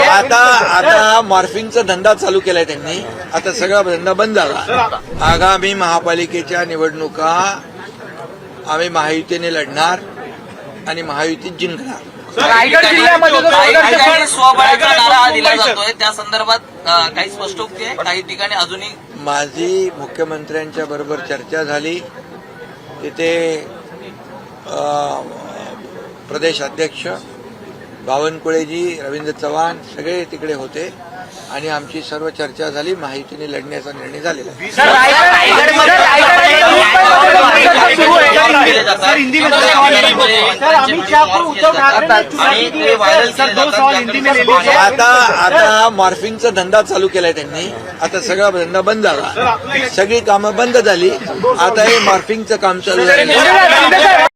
आता मॉर्फिंगचा धंदा चालू केलाय त्यांनी. आता सगळा धंदा बंद झाला. आगामी महापालिकेच्या निवडणुका आम्ही महायुतीने लढणार आणि महायुतीत जिंकणार. रायगड जिल्ह्यामध्ये स्वबळाचा नारा दिला जातोय, त्या संदर्भात काही स्पष्टोक्ती आहे? काही ठिकाणी अजूनही माझी मुख्यमंत्र्यांच्या बरोबर चर्चा झाली. तिथे प्रदेश अध्यक्ष बावनकुळेजी, रवींद्र चव्हाण सगळे तिकडे होते आणि आमची सर्व चर्चा झाली. महायुतीने लढण्याचा निर्णय झालेला. आता मॉर्फिंगचा धंदा चालू केलाय त्यांनी. आता सगळा धंदा बंद झाला. सगळी कामं बंद झाली. आता हे मॉर्फिंगचं काम चालू आहे.